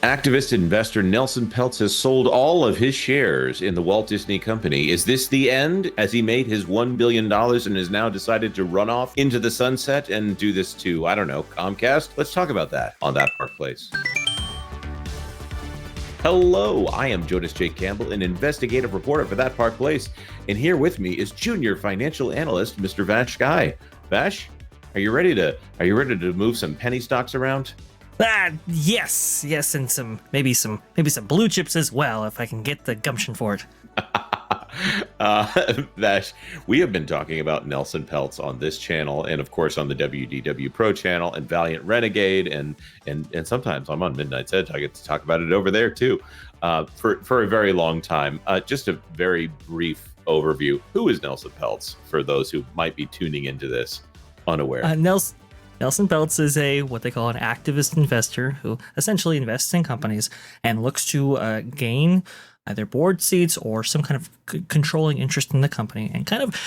Activist investor Nelson Peltz has sold all of his shares in the Walt Disney Company. Is this the end, as he made his $1 billion and has now decided to run off into the sunset and do this to, I don't know, Comcast? Let's talk about that on That Park Place. Hello, I am Jonas J. Campbell, an investigative reporter for That Park Place. And here with me is junior financial analyst, Mr. VashSky. Vash, are you ready to move some penny stocks around? Yes, and maybe some blue chips as well, if I can get the gumption for it. Vash, we have been talking about Nelson Peltz on this channel, and of course on the WDW Pro channel, and Valiant Renegade, and sometimes I'm on Midnight's Edge. I get to talk about it over there too, for a very long time. Just a very brief overview. Who is Nelson Peltz for those who might be tuning into this unaware? Nelson Peltz is what they call an activist investor who essentially invests in companies and looks to gain either board seats or some kind of controlling interest in the company and kind of,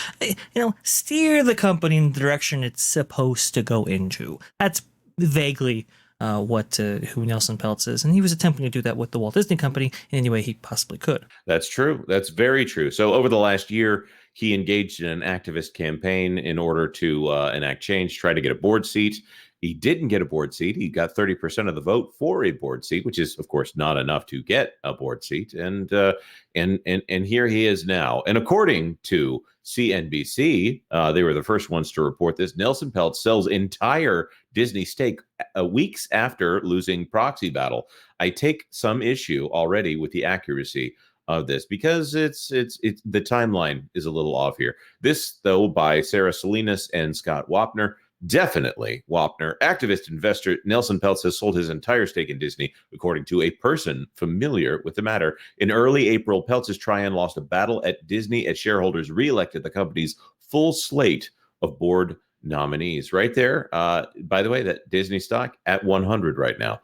steer the company in the direction it's supposed to go into. That's vaguely who Nelson Peltz is, and he was attempting to do that with the Walt Disney Company in any way he possibly could. That's true. That's very true. So over the last year, he engaged in an activist campaign in order to enact change, try to get a board seat. He didn't get a board seat. He got 30% of the vote for a board seat, which is, of course, not enough to get a board seat. And here he is now. And according to CNBC, they were the first ones to report this. Nelson Peltz sells entire Disney stake weeks after losing Proxy battle. I take some issue already with the accuracy of this because it's the timeline is a little off here. This, though, by Sarah Salinas and Scott Wapner. Definitely Wapner. Activist investor Nelson Peltz has sold his entire stake in Disney, according to a person familiar with the matter. In early April, Peltz's trian lost a battle at Disney as shareholders re-elected the company's full slate of board nominees. Right there, by the way, that Disney stock at 100 right now.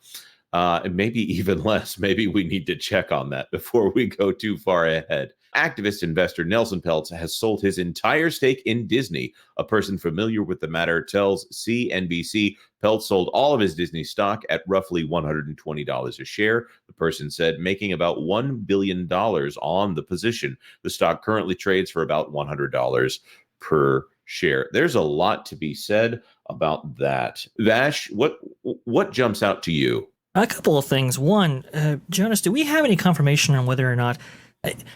And maybe even less. Maybe we need to check on that before we go too far ahead. Activist investor Nelson Peltz has sold his entire stake in Disney. A person familiar with the matter tells CNBC Peltz sold all of his Disney stock at roughly $120 a share. The person said, making about $1 billion on the position. The stock currently trades for about $100 per share. There's a lot to be said about that. Vash, what jumps out to you? A couple of things. One, Jonas, do we have any confirmation on whether or not,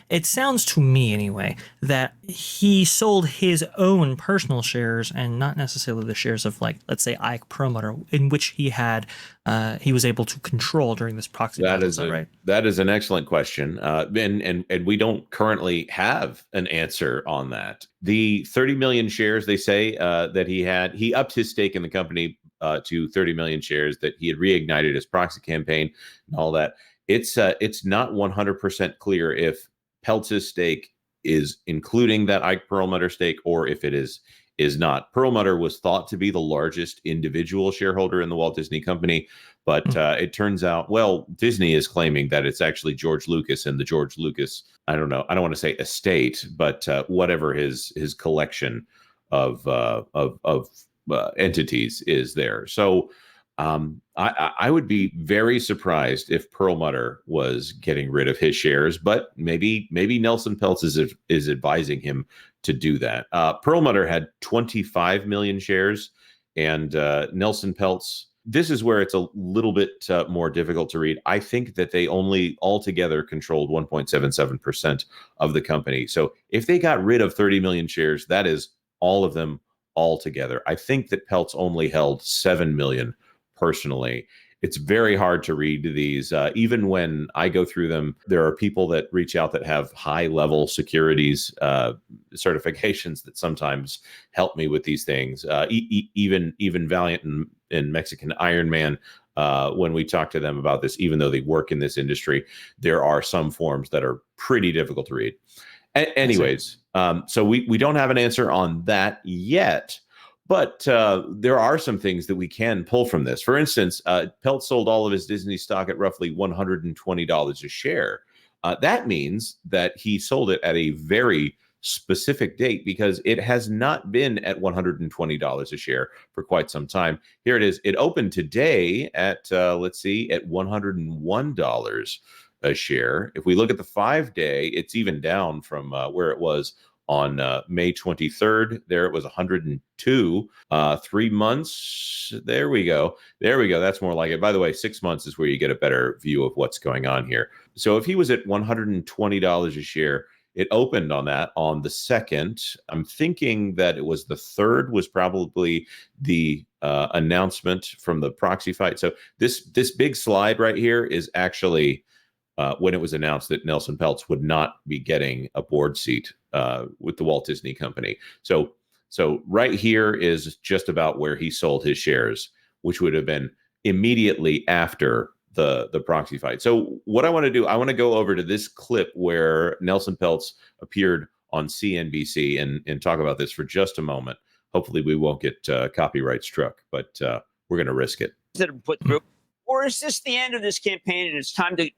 it sounds to me anyway, that he sold his own personal shares and not necessarily the shares of, like, let's say, Ike Perlmutter, in which he was able to control during this proxy battle. Is that right? That is an excellent question. And we don't currently have an answer on that. The 30 million shares, they say, that he upped his stake in the company to 30 million shares, that he had reignited his proxy campaign and all that. It's not 100% clear if Peltz's stake is including that Ike Perlmutter stake or if it is not. Perlmutter was thought to be the largest individual shareholder in the Walt Disney Company, but it turns out, well, Disney is claiming that it's actually George Lucas and the George Lucas, I don't want to say estate, but whatever his collection of entities is there. So I would be very surprised if Perlmutter was getting rid of his shares, but maybe Nelson Peltz is advising him to do that. Perlmutter had 25 million shares, and Nelson Peltz, this is where it's a little bit more difficult to read. I think that they only altogether controlled 1.77% of the company. So if they got rid of 30 million shares, that is all of them altogether. I think that Peltz only held 7 million personally. It's very hard to read these. Even when I go through them, there are people that reach out that have high-level securities certifications that sometimes help me with these things. Even Valiant and Mexican Iron Man, when we talk to them about this, even though they work in this industry, there are some forms that are pretty difficult to read. Anyways, so we don't have an answer on that yet. But there are some things that we can pull from this. For instance, Peltz sold all of his Disney stock at roughly $120 a share. That means that he sold it at a very specific date because it has not been at $120 a share for quite some time. Here it is. It opened today at, let's see, at $101 a share. If we look at the 5-day, it's even down from where it was on May 23rd. There it was 102. 3 months. There we go. There we go. That's more like it. By the way, 6 months is where you get a better view of what's going on here. So if he was at $120 a share, it opened on that on the 2nd. I'm thinking that it was the 3rd was probably the announcement from the Proxy fight. So this big slide right here is actually when it was announced that Nelson Peltz would not be getting a board seat with the Walt Disney Company. So right here is just about where he sold his shares, which would have been immediately after the Proxy fight. So what I want to do, I want to go over to this clip where Nelson Peltz appeared on CNBC and talk about this for just a moment. Hopefully we won't get copyright struck, but we're going to risk it. That are put through. Or is this the end of this campaign and it's time to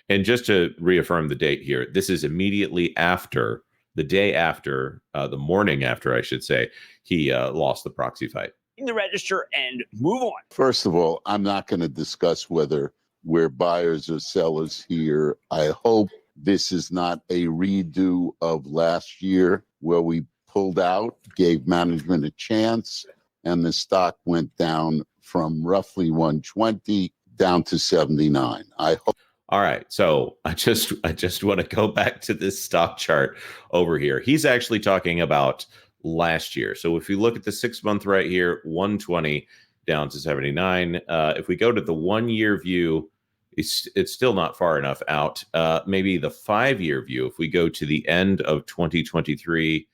And just to reaffirm the date here, this is immediately after, the day after, the morning after, I should say, he lost the Proxy fight. the register and move on? First of all, I'm not going to discuss whether we're buyers or sellers here. I hope this is not a redo of last year where we pulled out, gave management a chance, and the stock went down from roughly 120 down to 79. I hope. All right, so I just want to go back to this stock chart over here. He's actually talking about last year. So if we look at the 6 month right here, 120 down to 79. If we go to the 1 year view, it's still not far enough out. Maybe the 5 year view. If we go to the end of 2023,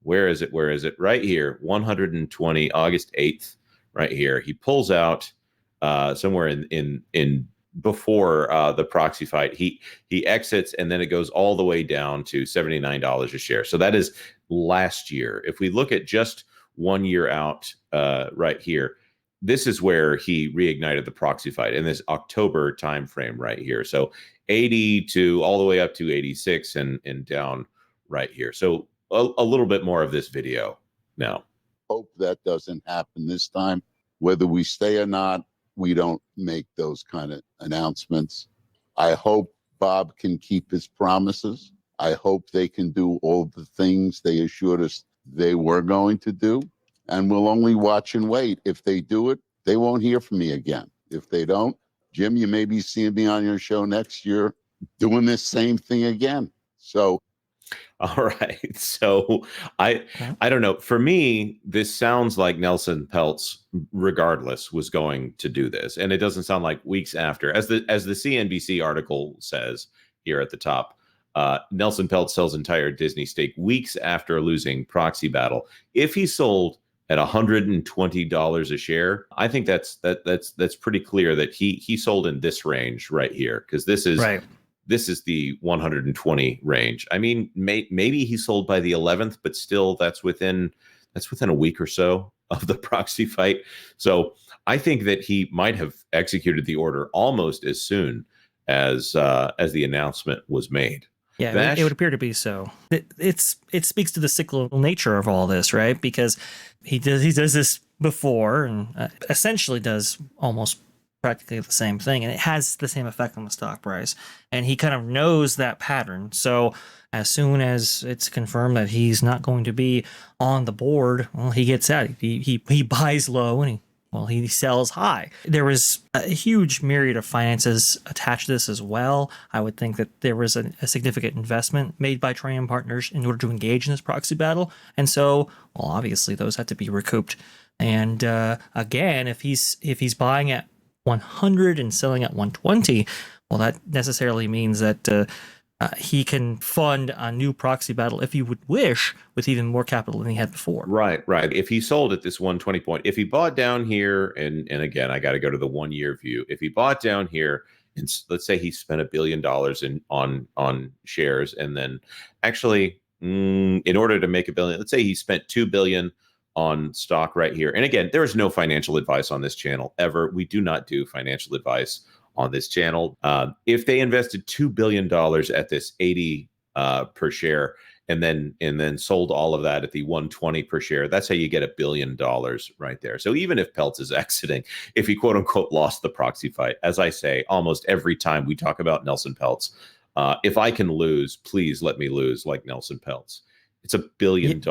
where is it? Where is it? Right here, 120, August 8th. Right here, he pulls out somewhere in before the Proxy fight. He exits, and then it goes all the way down to $79 a share. So that is last year. If we look at just 1 year out, right here, this is where he reignited the Proxy fight in this October timeframe right here. So 80 to all the way up to 86 and down right here. So a little bit more of this video now. Hope that doesn't happen this time. Whether we stay or not, we don't make those kind of announcements. I hope Bob can keep his promises. I hope they can do all the things they assured us they were going to do. And we'll only watch and wait. If they do it, they won't hear from me again. If they don't, Jim, you may be seeing me on your show next year doing this same thing again. So. All right. So I don't know. For me, this sounds like Nelson Peltz, regardless, was going to do this. And it doesn't sound like weeks after. As the CNBC article says here at the top, Nelson Peltz sells entire Disney stake weeks after losing Proxy battle. If he sold at $120 a share, I think that's pretty clear that he sold in this range right here, because this is right. This is the 120 range. I mean, maybe he sold by the 11th, but still that's within a week or so of the Proxy fight. So I think that he might have executed the order almost as soon as the announcement was made. Yeah, it would appear to be so. It speaks to the cyclical nature of all this, right? Because he does this before and essentially does almost practically the same thing, and it has the same effect on the stock price, and he kind of knows that pattern. So as soon as it's confirmed that he's not going to be on the board, well, he gets out. He buys low and he sells high. There was a huge myriad of finances attached to this as well. I would think that there was a significant investment made by Trian Partners in order to engage in this proxy battle, and so, well, obviously those had to be recouped. And again, if he's buying at 100 and selling at 120, well, that necessarily means that he can fund a new proxy battle if he would wish with even more capital than he had before. Right. If he sold at this 120 point, if he bought down here, and again, I got to go to the 1 year view. If he bought down here, and let's say he spent $1 billion on shares, and then actually, in order to make $1 billion, let's say he spent $2 billion on stock right here. And again, there is no financial advice on this channel ever. We do not do financial advice on this channel. If they invested $2 billion at this 80 per share, and then sold all of that at the 120 per share. That's how you get $1 billion right there. So even if Peltz is exiting, if he quote unquote lost the proxy fight, as I say almost every time we talk about Nelson Peltz, if I can lose, please let me lose like Nelson Peltz. It's $1 billion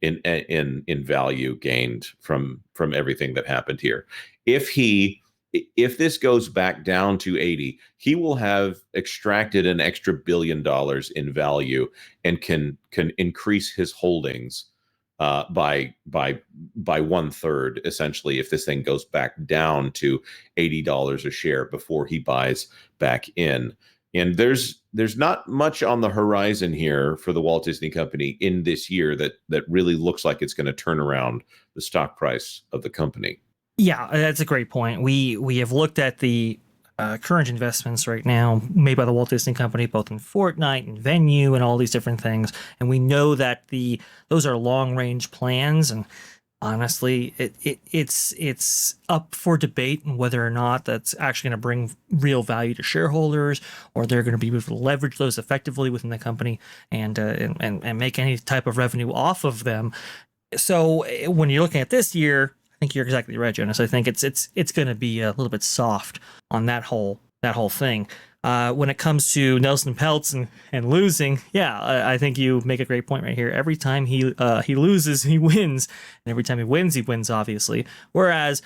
in value gained from everything that happened here. If this goes back down to 80, he will have extracted an extra $1 billion in value and can increase his holdings by 1/3 essentially if this thing goes back down to $80 a share before he buys back in. And there's not much on the horizon here for the Walt Disney Company in this year that really looks like it's going to turn around the stock price of the company. Yeah, that's a great point. We have looked at the current investments right now made by the Walt Disney Company, both in Fortnite and Venu and all these different things, and we know that those are long range plans. And honestly, it's up for debate whether or not that's actually going to bring real value to shareholders, or they're going to be able to leverage those effectively within the company and make any type of revenue off of them. So when you're looking at this year, I think you're exactly right, Jonas. I think it's going to be a little bit soft on that whole thing. When it comes to Nelson Peltz and losing, yeah, I think you make a great point right here. Every time he loses, he wins, and every time he wins, obviously. Whereas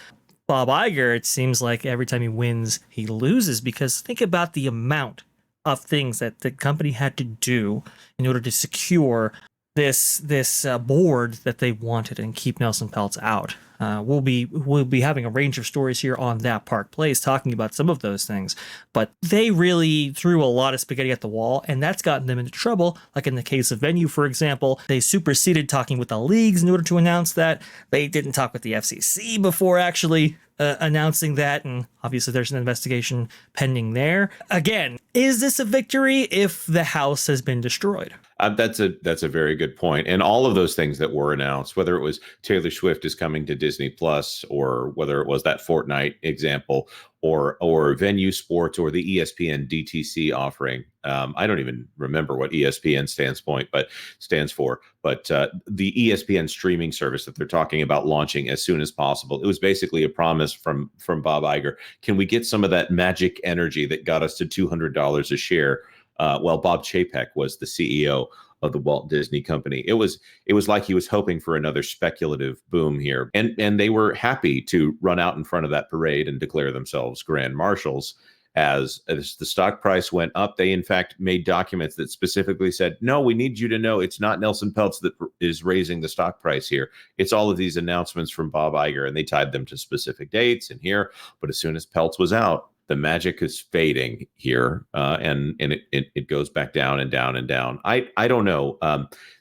Bob Iger, it seems like every time he wins, he loses, because think about the amount of things that the company had to do in order to secure this board that they wanted and keep Nelson Peltz out. We'll be having a range of stories here on That Park Place talking about some of those things, but they really threw a lot of spaghetti at the wall, and that's gotten them into trouble. Like in the case of Venu, for example, they superseded talking with the leagues in order to announce that. They didn't talk with the FCC before actually announcing that, and obviously there's an investigation pending there. Again, is this a victory if the house has been destroyed? That's a very good point. And all of those things that were announced, whether it was Taylor Swift is coming to Disney Plus, or whether it was that Fortnite example, or Venu Sports, or the ESPN DTC offering. I don't even remember what ESPN stands for, but the ESPN streaming service that they're talking about launching as soon as possible. It was basically a promise from Bob Iger. Can we get some of that magic energy that got us to $200 a share? Well, Bob Chapek was the CEO of the Walt Disney Company. It was like he was hoping for another speculative boom here, and they were happy to run out in front of that parade and declare themselves grand marshals. As the stock price went up, they in fact made documents that specifically said, no, we need you to know it's not Nelson Peltz that is raising the stock price here. It's all of these announcements from Bob Iger, and they tied them to specific dates and here. But as soon as Peltz was out, the magic is fading here, and it goes back down and down and down. I don't know.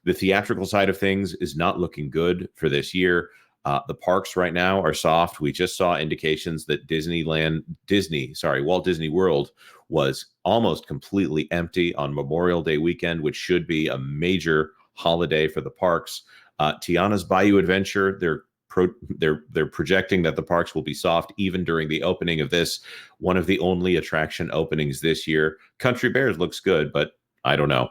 The theatrical side of things is not looking good for this year. The parks right now are soft. We just saw indications that Walt Disney World was almost completely empty on Memorial Day weekend, which should be a major holiday for the parks. Tiana's Bayou Adventure, they're projecting that the parks will be soft even during the opening of this, one of the only attraction openings this year. Country Bears looks good, but I don't know.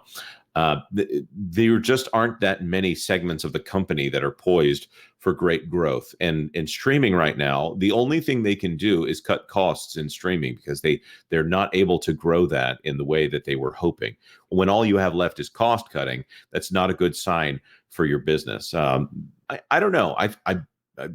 There just aren't that many segments of the company that are poised for great growth. And in streaming right now, the only thing they can do is cut costs in streaming, because they're not able to grow that in the way that they were hoping. When all you have left is cost cutting, that's not a good sign for your business. I don't know.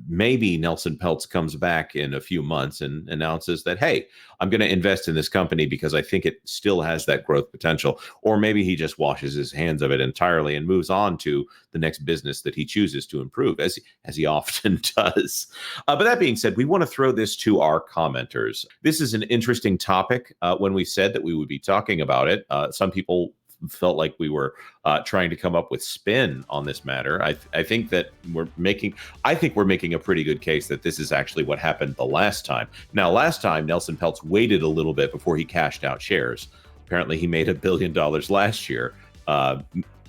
Maybe Nelson Peltz comes back in a few months and announces that, hey, I'm going to invest in this company because I think it still has that growth potential. Or maybe he just washes his hands of it entirely and moves on to the next business that he chooses to improve, as he often does. But that being said, we want to throw this to our commenters. This is an interesting topic. When we said that we would be talking about it, some people felt like we were trying to come up with spin on this matter. I think we're making a pretty good case that this is actually what happened the last time. Now, last time Nelson Peltz waited a little bit before he cashed out shares. Apparently, he made $1 billion last year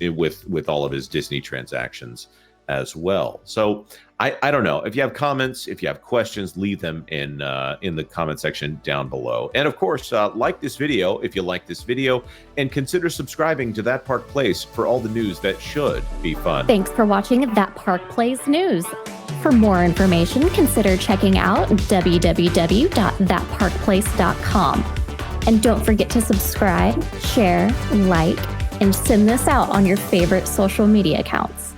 with all of his Disney transactions. as well. So I don't know. If you have comments, if you have questions, leave them in the comment section down below. And of course, like this video if you like this video, and consider subscribing to That Park Place for all the news that should be fun. Thanks for watching That Park Place News. For more information, consider checking out www.thatparkplace.com. And don't forget to subscribe, share, like, and send this out on your favorite social media accounts.